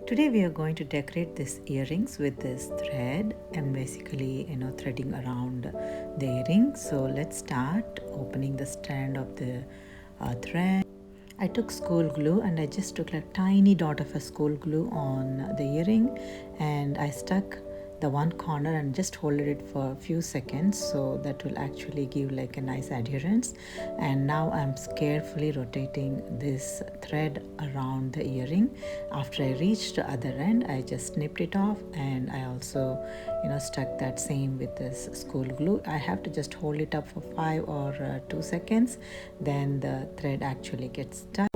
Today we are going to decorate these earrings with this thread and basically threading around the earring. So let's start opening the strand of the thread. I took school glue and I just took a tiny dot of a school glue on the earring and I stuck the one corner and just hold it for a few seconds, so that will actually give like a nice adherence. And now I'm carefully rotating this thread around the earring. After I reached the other end, I just snipped it off and I also stuck that same with this school glue. I have to just hold it up for 5 or 2 seconds, then the thread actually gets stuck.